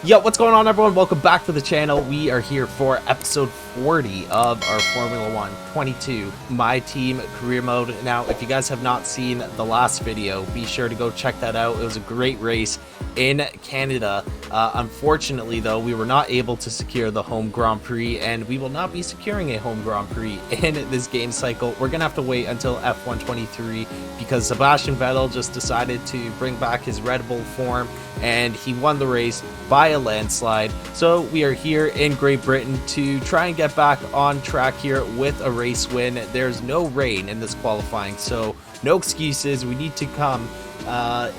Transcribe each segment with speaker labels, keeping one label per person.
Speaker 1: Yo, what's going on, everyone? Welcome back to the channel. We are here for episode 40 of our Formula 1 22 My Team career mode. Now, if you guys have not seen the last video, be sure to go check that out. It was a great race in Canada. Unfortunately, though, we were not able to secure the home Grand Prix, and we will not be securing a home Grand Prix in this game cycle. We're gonna have to wait until F1 23 because Sebastian Vettel just decided to bring back his Red Bull form, and he won the race by a landslide. So we are here in Great Britain to try and get back on track here with a race win. There's no rain in this qualifying, so no excuses. We need to come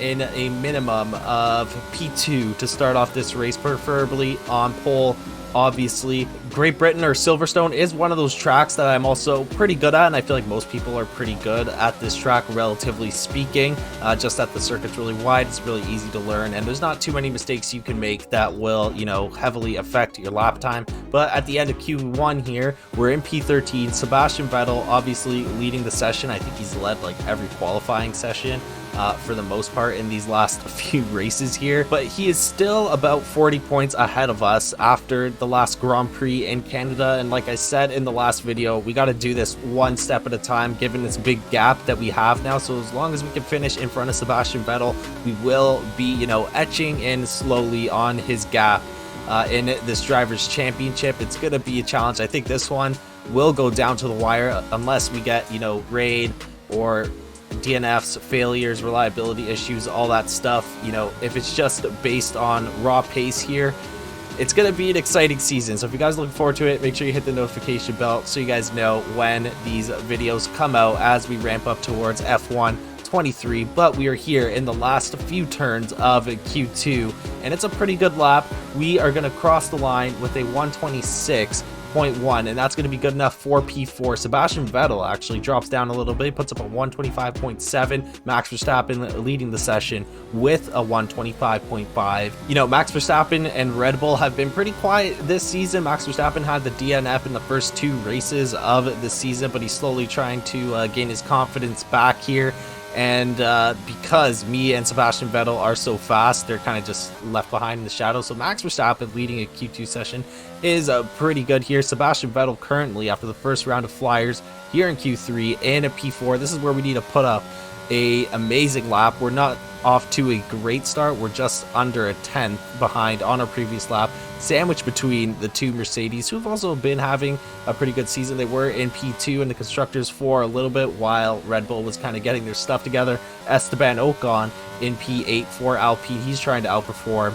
Speaker 1: in a minimum of P2 to start off this race, preferably on pole. Obviously, Great Britain or Silverstone is one of those tracks that I'm also pretty good at, and I feel like most people are pretty good at this track, relatively speaking. Just that the circuit's really wide, it's really easy to learn, and there's not too many mistakes you can make that will, heavily affect your lap time. But at the end of Q1 here, we're in P13. Sebastian Vettel obviously leading the session. I think he's led like every qualifying session for the most part in these last few races here, but he is still about 40 points ahead of us after the last Grand Prix in Canada. And like I said in the last video, we got to do this one step at a time given this big gap that we have now. So as long as we can finish in front of Sebastian Vettel, we will be etching in slowly on his gap in this drivers championship. It's gonna be a challenge. I think this one will go down to the wire unless we get rain or DNFs, failures, reliability issues, all that stuff. If it's just based on raw pace here, it's going to be an exciting season. So if you guys are looking forward to it, make sure you hit the notification bell so you guys know when these videos come out as we ramp up towards F1 23. But we are here in the last few turns of Q2, and it's a pretty good lap. We are going to cross the line with a 126.1, and that's going to be good enough for P4. Sebastian Vettel actually drops down a little bit, puts up a 125.7. Max Verstappen leading the session with a 125.5. Max Verstappen and Red Bull have been pretty quiet this season. Max Verstappen had the DNF in the first two races of the season, but he's slowly trying to gain his confidence back here. And because me and Sebastian Vettel are so fast, they're kind of just left behind in the shadows. So Max Verstappen leading a Q2 session is pretty good here. Sebastian Vettel currently, after the first round of flyers here in Q3 and a P4, this is where we need to put up a amazing lap. We're not off to a great start. We're just under a 10th behind on our previous lap, sandwiched between the two Mercedes, who've also been having a pretty good season. They were in P2 in the constructors for a little bit while Red Bull was kind of getting their stuff together. Esteban Ocon in P8 for Alpine. He's trying to outperform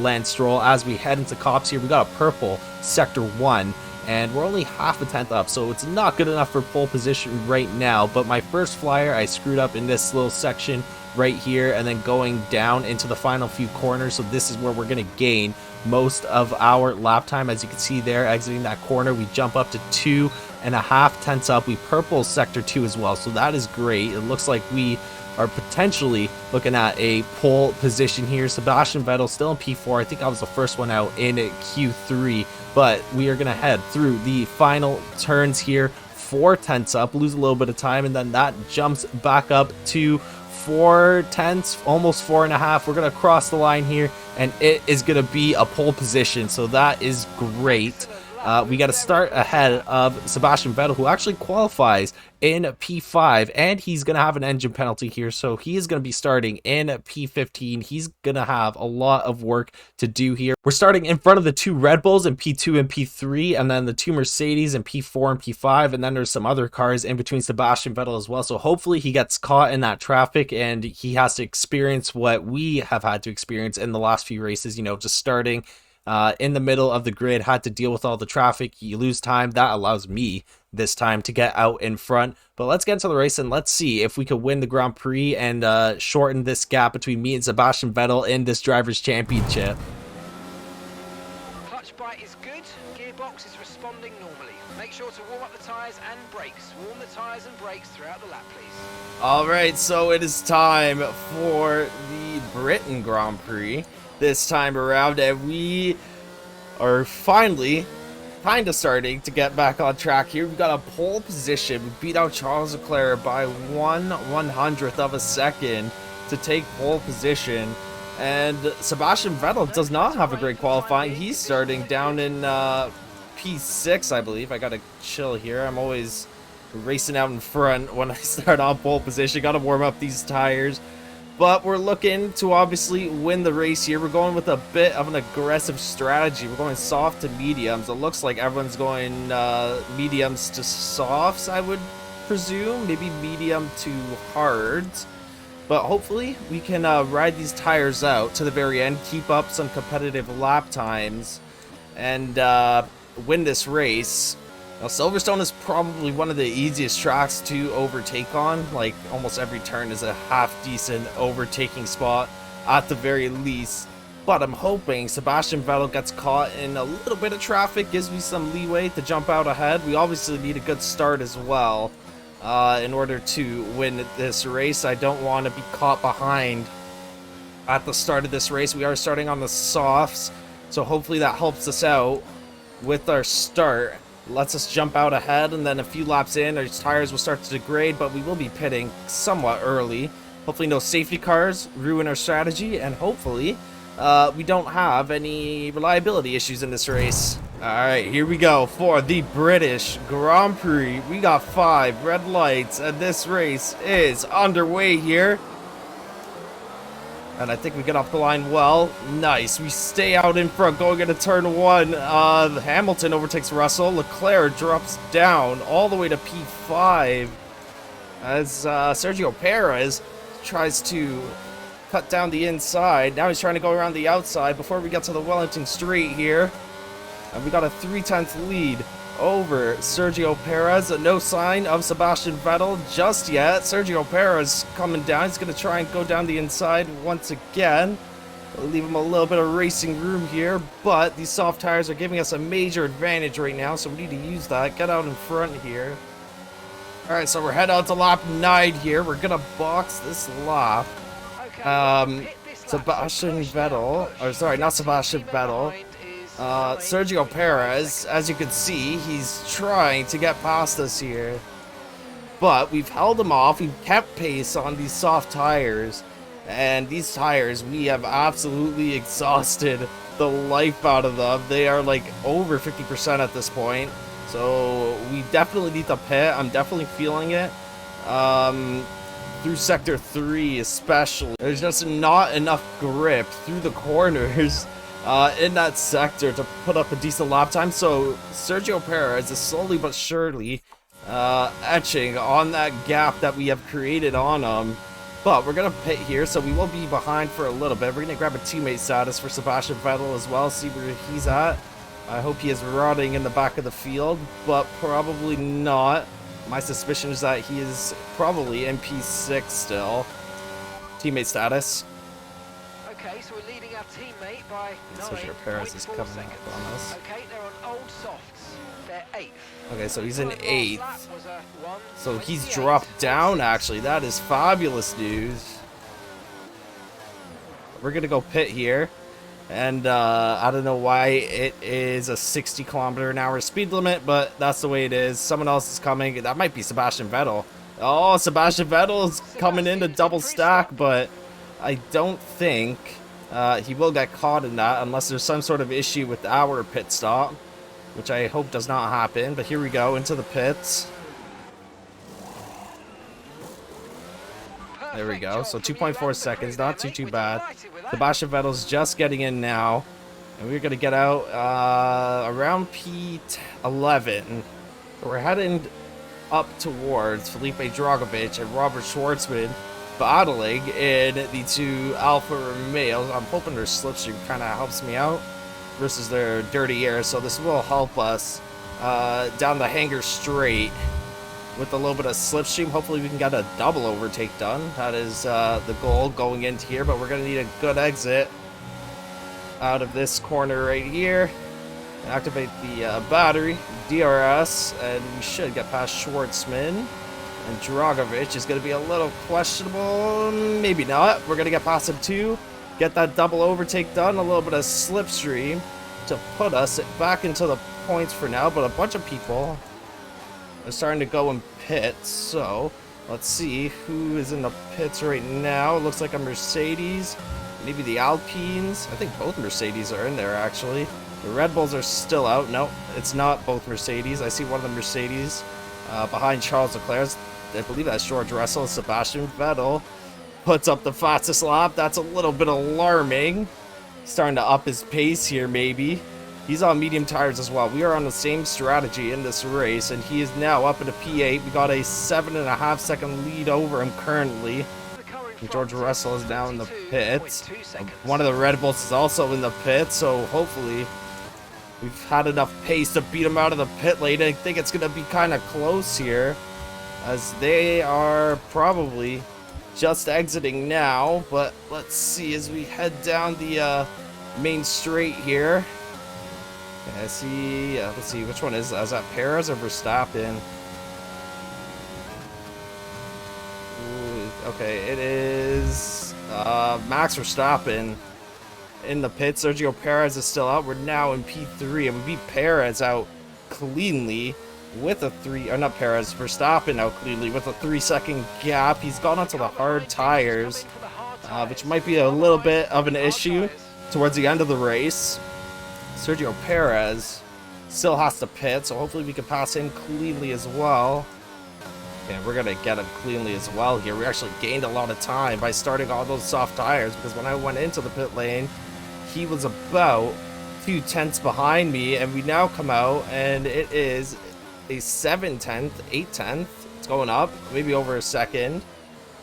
Speaker 1: Lance Stroll. As we head into Cops here, we got a purple sector 1, and we're only half a tenth up, so it's not good enough for pole position right now. But my first flyer, I screwed up in this little section right here, and then going down into the final few corners. So this is where we're going to gain most of our lap time. As you can see there, exiting that corner, we jump up to 2.5 tenths up. We purple sector 2 as well, so that is great. It looks like we are potentially looking at a pole position here. Sebastian Vettel still in P4. I think I was the first one out in Q3, but we are going to head through the final turns here. 4 tenths up, lose a little bit of time, and then that jumps back up to 4 tenths, almost 4.5. We're going to cross the line here, and it is going to be a pole position, so that is great. We got to start ahead of Sebastian Vettel, who actually qualifies in P5, and he's going to have an engine penalty here, so he is going to be starting in P15. He's going to have a lot of work to do here. We're starting in front of the two Red Bulls in P2 and P3, and then the two Mercedes in P4 and P5, and then there's some other cars in between Sebastian Vettel as well. So hopefully he gets caught in that traffic and he has to experience what we have had to experience in the last few races, just starting in the middle of the grid, had to deal with all the traffic. You lose time. That allows me this time to get out in front. But let's get into the race and let's see if we could win the Grand Prix and shorten this gap between me and Sebastian Vettel in this drivers championship.
Speaker 2: Clutch bite is good, gearbox is responding normally. Make sure to warm up the tyres and brakes. Warm the tyres and brakes throughout the lap, please.
Speaker 1: Alright, so it is time for the Britain Grand Prix this time around, and we are finally kind of starting to get back on track here. We've got a pole position. We beat out Charles Leclerc by 1/100th of a second to take pole position And Sebastian Vettel does not have a great qualifying. He's starting down in P6, I believe. I gotta chill here. I'm always racing out in front when I start on pole position. Gotta warm up these tires. But we're looking to obviously win the race here. We're going with a bit of an aggressive strategy. We're going soft to mediums. It looks like everyone's going mediums to softs, I would presume. Maybe medium to hards. But hopefully we can ride these tires out to the very end, keep up some competitive lap times, and win this race. Now, Silverstone is probably one of the easiest tracks to overtake on. Like, almost every turn is a half-decent overtaking spot at the very least. But I'm hoping Sebastian Vettel gets caught in a little bit of traffic, gives me some leeway to jump out ahead. We obviously need a good start as well in order to win this race. I don't want to be caught behind at the start of this race. We are starting on the softs, so hopefully that helps us out with our start. Lets us jump out ahead, and then a few laps in, our tires will start to degrade, but we will be pitting somewhat early. Hopefully no safety cars ruin our strategy, and hopefully we don't have any reliability issues in this race. Alright, here we go for the British Grand Prix. We got 5 red lights, and this race is underway here. And I think we get off the line well. Nice. We stay out in front going into turn 1. Hamilton overtakes Russell. Leclerc drops down all the way to P5 as Sergio Perez tries to cut down the inside. Now he's trying to go around the outside before we get to the Wellington Straight here. And we got a 3/10 lead over Sergio Perez. No sign of Sebastian Vettel just yet. Sergio Perez coming down. He's going to try and go down the inside once again. We'll leave him a little bit of racing room here, but these soft tires are giving us a major advantage right now, so we need to use that. Get out in front here. Alright, so we're heading out to lap 9 here. We're going to box this lap. Sebastian Vettel, or sorry, not Sebastian Vettel. Sergio Perez, as you can see, he's trying to get past us here. But we've held him off. We've kept pace on these soft tires. And these tires, we have absolutely exhausted the life out of them. They are like over 50% at this point. So we definitely need to pit. I'm definitely feeling it. Through Sector 3 especially. There's just not enough grip through the corners in that sector to put up a decent lap time. So Sergio Perez is slowly but surely etching on that gap that we have created on him. But we're going to pit here, so we will be behind for a little bit. We're going to grab a teammate status for Sebastian Vettel as well, see where he's at. I hope he is rotting in the back of the field, but probably not. My suspicion is that he is probably in P6 still. Teammate status.
Speaker 2: Okay, so we're leading our teammate by
Speaker 1: 9.4 Perez is coming
Speaker 2: seconds.
Speaker 1: up on us.
Speaker 2: Okay, they're on old softs. They're 8th.
Speaker 1: Okay, so he's in
Speaker 2: Last
Speaker 1: 8th.
Speaker 2: lap was a
Speaker 1: So he's
Speaker 2: 1:28.6.
Speaker 1: dropped down, actually. That is fabulous news. We're going to go pit here. And I don't know why it is a 60-kilometer-an-hour speed limit, but that's the way it is. Someone else is coming. That might be Sebastian Vettel. Oh, Sebastian Vettel is coming in to double stack, but I don't think he will get caught in that unless there's some sort of issue with our pit stop, which I hope does not happen. But here we go into the pits. There we go. So 2.4 seconds, not too bad. Sebastian Vettel's just getting in now, and we're gonna get out around P11. We're heading up towards Felipe Dragovich and Robert Schwartzman battling in the two Alfa Romeos. I'm hoping their slipstream kind of helps me out versus their dirty air, so this will help us down the Hangar Straight with a little bit of slipstream. Hopefully we can get a double overtake done. That is the goal going into here, but we're going to need a good exit out of this corner right here. Activate the battery, DRS, and we should get past Schwartzman. And Dragovich is going to be a little questionable. Maybe not. We're going to get past him too. Get that double overtake done. A little bit of slipstream to put us back into the points for now, but a bunch of people are starting to go in pits, so let's see who is in the pits right now. It looks like a Mercedes maybe the Alpines. I think both Mercedes are in there, actually. The Red Bulls are still out. No, it's not both Mercedes. I see one of the Mercedes behind Charles Leclerc. I believe that's George Russell. Sebastian Vettel puts up the fastest lap. That's a little bit alarming. Starting to up his pace here, maybe. He's on medium tires as well. We are on the same strategy in this race, and he is now up in a P8. We got a 7.5 second lead over him currently. And George Russell is now in the pits. One of the Red Bulls is also in the pits, so hopefully we've had enough pace to beat him out of the pit lane. I think it's going to be kind of close here, as they are probably just exiting now. But let's see as we head down the main straight here. I see, let's see, which one is that Perez or Verstappen? Ooh, okay, it is Max Verstappen in the pit. Sergio Perez is still out. We're now in P3, and we beat Perez out cleanly with a not Perez, Verstappen out cleanly with a 3-second gap. He's gone onto the hard tires, which might be a little bit of an issue towards the end of the race. Sergio Perez still has to pit, so hopefully we can pass him cleanly as well. And we're gonna get him cleanly as well here. We actually gained a lot of time by starting all those soft tires, because when I went into the pit lane, he was about 2 tenths behind me, and we now come out and it is a 7 tenth, 8 tenth. It's going up, maybe over a second.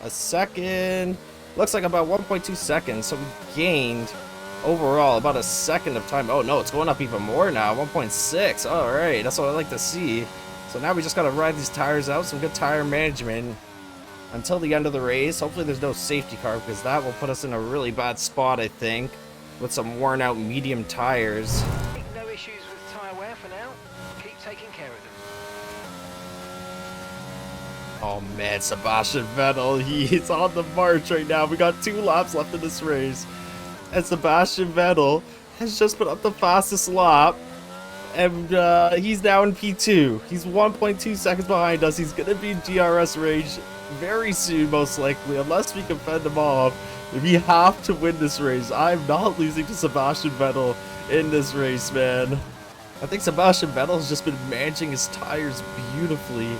Speaker 1: Looks like about 1.2 seconds. So we gained overall about a second of time. Oh no, it's going up even more now, 1.6. All right, that's what I like to see. So now we just got to ride these tires out, some good tire management until the end of the race. Hopefully there's no safety car, because that will put us in a really bad spot, I think, with some worn out medium tires.
Speaker 2: No issues with tyre wear for now. Keep taking care of them.
Speaker 1: Oh man, Sebastian Vettel, he's on the march right now. We got 2 laps left in this race, and Sebastian Vettel has just put up the fastest lap, and he's now in P2. He's 1.2 seconds behind us. He's gonna be in DRS range very soon, most likely, unless we can fend him off. We have to win this race. I'm not losing to Sebastian Vettel in this race, man. I think Sebastian Vettel has just been managing his tires beautifully,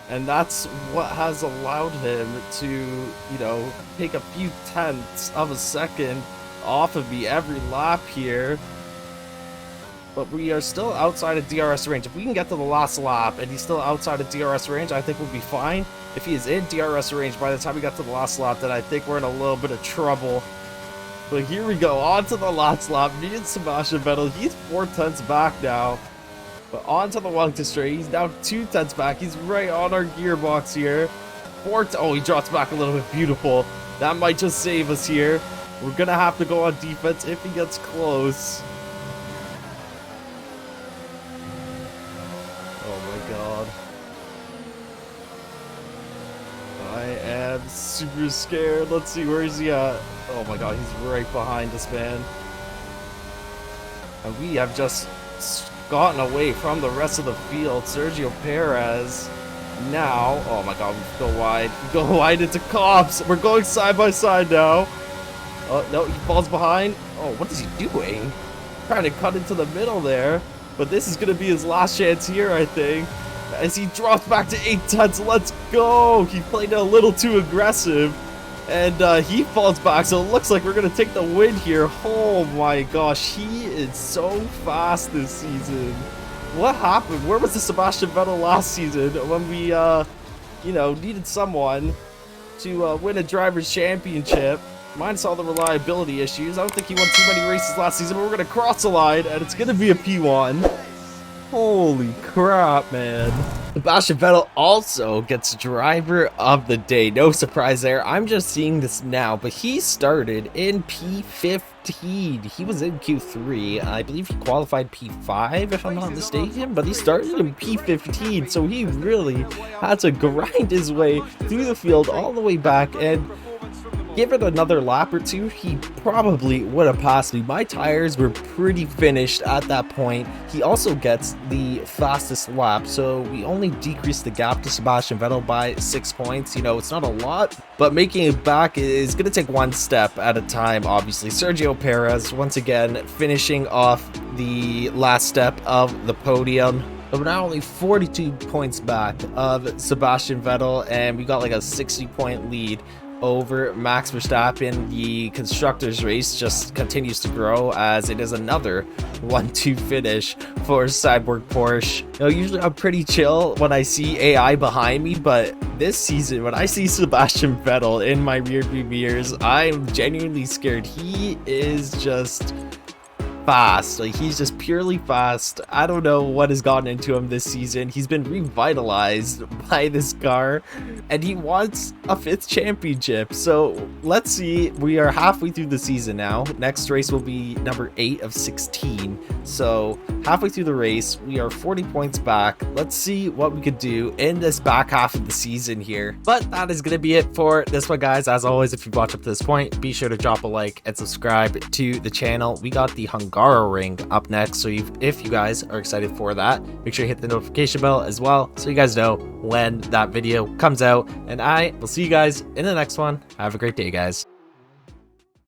Speaker 1: and that's what has allowed him to, you know, take a few tenths of a second off of me every lap here. But we are still outside of DRS range. If we can get to the last lap and he's still outside of DRS range, I think we'll be fine. If he is in DRS range by the time we get to the last lap, then I think we're in a little bit of trouble. But here we go, on to the last lap. Me and Sebastian Vettel, he's 4 tenths back now. But on to the Wellington straight, he's now 2 tenths back. He's right on our gearbox here. Oh, he drops back a little bit, beautiful. That might just save us here. We're gonna have to go on defense if he gets close. I am super scared. Let's see, where is he at? Oh my god, he's right behind us, man. And we have just gotten away from the rest of the field. Sergio Perez now. Oh my god, we go wide. We go wide into cops. We're going side by side now. Oh no, he falls behind. Oh, what is he doing? Trying to cut into the middle there. But this is going to be his last chance here, I think, as he drops back to 8 tenths. Let's go. He played a little too aggressive, and he falls back, so it looks like we're gonna take the win here. Oh my gosh, he is so fast this season. What happened? Where was the Sebastian Vettel last season when we you know, needed someone to win a driver's championship? Minus all the reliability issues, I don't think he won too many races last season, but we're gonna cross the line, and it's gonna be a P1. Holy crap, man. Sebastian Vettel also gets driver of the day. No surprise there. I'm just seeing this now, but he started in P15. He was in Q3. I believe he qualified P5, if I'm not mistaken, but he started in P15, so he really had to grind his way through the field all the way back, and Give it another lap or two, he probably would have passed me. My tires were pretty finished at that point. He also gets the fastest lap, so we only decreased the gap to Sebastian Vettel by 6 points. You know, it's not a lot, but making it back is going to take one step at a time, obviously. Sergio Perez, once again, finishing off the last step of the podium. But we're now only 42 points back of Sebastian Vettel, and we got like a 60-point lead over Max Verstappen. The constructors race just continues to grow as it is another 1-2 finish for Cyborg Porsche. You know, usually I'm pretty chill when I see AI behind me, but this season when I see Sebastian Vettel in my rearview mirrors, I'm genuinely scared. He is just fast. Like, he's just purely fast. I don't know what has gotten into him this season. He's been revitalized by this car and he wants a 5th championship. So let's see. We are halfway through the season now. Next race will be number 8 of 16. So halfway through the race, we are 40 points back. Let's see what we could do in this back half of the season here. But that is going to be it for this one, guys. As always, if you've watched up to this point, be sure to drop a like and subscribe to the channel. We got the Hungaroring up next, so if you guys are excited for that, make sure you hit the notification bell as well so you guys know when that video comes out, and I will see you guys in the next one. Have a great day, guys.